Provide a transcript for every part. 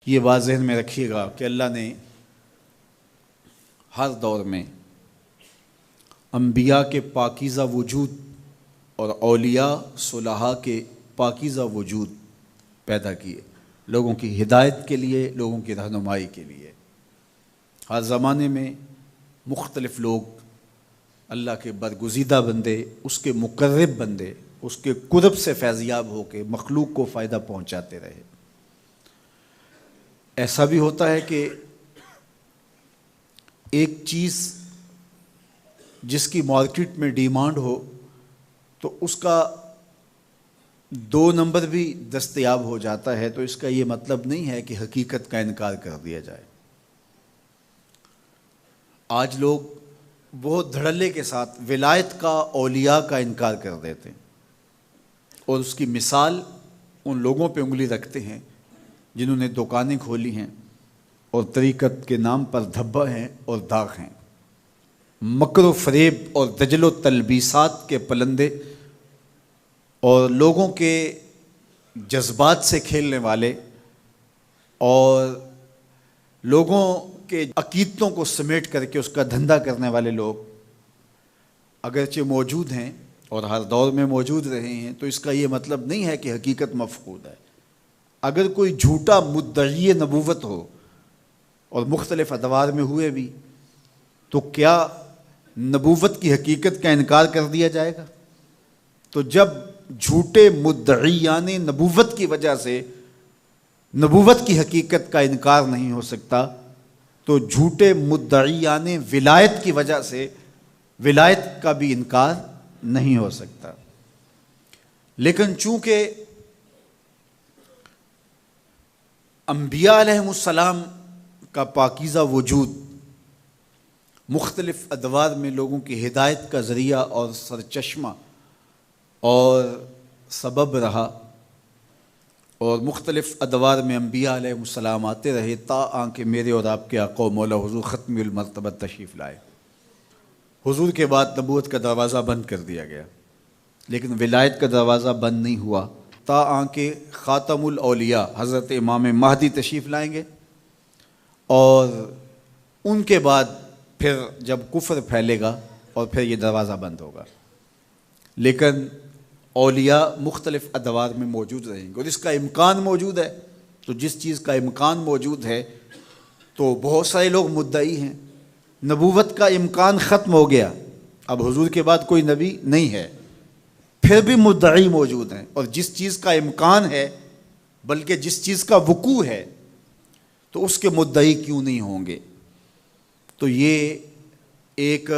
یہ بات ذہن میں رکھیے گا کہ اللہ نے ہر دور میں انبیاء کے پاکیزہ وجود اور اولیاء صلحاء کے پاکیزہ وجود پیدا کیے، لوگوں کی ہدایت کے لیے، لوگوں کی رہنمائی کے لیے۔ ہر زمانے میں مختلف لوگ اللہ کے برگزیدہ بندے، اس کے مقرب بندے، اس کے قرب سے فیضیاب ہو کے مخلوق کو فائدہ پہنچاتے رہے۔ ایسا بھی ہوتا ہے کہ ایک چیز جس کی مارکیٹ میں ڈیمانڈ ہو تو اس کا 2 نمبر بھی دستیاب ہو جاتا ہے، تو اس کا یہ مطلب نہیں ہے کہ حقیقت کا انکار کر دیا جائے۔ آج لوگ بہت دھڑلے کے ساتھ ولایت کا، اولیاء کا انکار کر دیتے ہیں، اور اس کی مثال ان لوگوں پہ انگلی رکھتے ہیں جنہوں نے دکانیں کھولی ہیں اور طریقت کے نام پر دھبا ہیں اور داغ ہیں، مکر و فریب اور دجل و تلبیسات کے پلندے اور لوگوں کے جذبات سے کھیلنے والے اور لوگوں کے عقیدتوں کو سمیٹ کر کے اس کا دھندا کرنے والے لوگ اگرچہ موجود ہیں اور ہر دور میں موجود رہے ہیں، تو اس کا یہ مطلب نہیں ہے کہ حقیقت مفقود ہے۔ اگر کوئی جھوٹا مدعی نبوت ہو اور مختلف ادوار میں ہوئے بھی، تو کیا نبوت کی حقیقت کا انکار کر دیا جائے گا؟ تو جب جھوٹے مدعیان نبوت کی وجہ سے نبوت کی حقیقت کا انکار نہیں ہو سکتا، تو جھوٹے مدعیان ولایت کی وجہ سے ولایت کا بھی انکار نہیں ہو سکتا۔ لیکن چونکہ انبیاء علیہ السلام کا پاکیزہ وجود مختلف ادوار میں لوگوں کی ہدایت کا ذریعہ اور سرچشمہ اور سبب رہا، اور مختلف ادوار میں انبیاء علیہ السلام آتے رہے تا کہ میرے اور آپ کے آقا و مولا حضور ختم المرتبہ تشریف لائے۔ حضور کے بعد نبوت کا دروازہ بند کر دیا گیا، لیکن ولایت کا دروازہ بند نہیں ہوا تا کہ خاتم الاولیاء حضرت امام مہدی تشریف لائیں گے، اور ان کے بعد پھر جب کفر پھیلے گا اور پھر یہ دروازہ بند ہوگا۔ لیکن اولیاء مختلف ادوار میں موجود رہیں گے، اور اس کا امکان موجود ہے۔ تو جس چیز کا امکان موجود ہے تو بہت سارے لوگ مدعی ہیں، نبوت کا امکان ختم ہو گیا، اب حضور کے بعد کوئی نبی نہیں ہے، پھر بھی مدعی موجود ہیں، اور جس چیز کا امکان ہے بلکہ جس چیز کا وقوع ہے تو اس کے مدعی کیوں نہیں ہوں گے؟ تو یہ ایک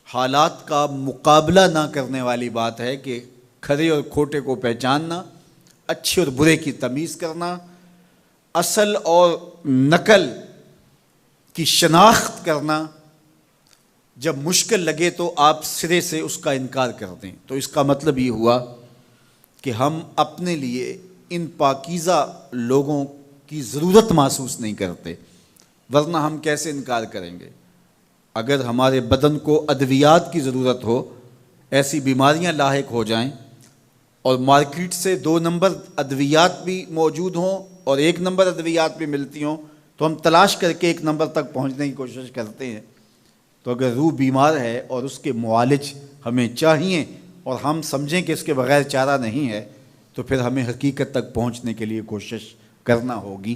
حالات کا مقابلہ نہ کرنے والی بات ہے کہ کھرے اور کھوٹے کو پہچاننا، اچھے اور برے کی تمیز کرنا، اصل اور نقل کی شناخت کرنا، جب مشکل لگے تو آپ سرے سے اس کا انکار کر دیں۔ تو اس کا مطلب یہ ہوا کہ ہم اپنے لیے ان پاکیزہ لوگوں کی ضرورت محسوس نہیں کرتے، ورنہ ہم کیسے انکار کریں گے؟ اگر ہمارے بدن کو ادویات کی ضرورت ہو، ایسی بیماریاں لاحق ہو جائیں اور مارکیٹ سے 2 نمبر ادویات بھی موجود ہوں اور 1 نمبر ادویات بھی ملتی ہوں، تو ہم تلاش کر کے 1 نمبر تک پہنچنے کی کوشش کرتے ہیں۔ تو اگر روح بیمار ہے اور اس کے معالج ہمیں چاہیے اور ہم سمجھیں کہ اس کے بغیر چارہ نہیں ہے، تو پھر ہمیں حقیقت تک پہنچنے کے لیے کوشش کرنا ہوگی،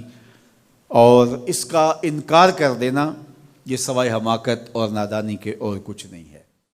اور اس کا انکار کر دینا یہ سوائے حماقت اور نادانی کے اور کچھ نہیں ہے۔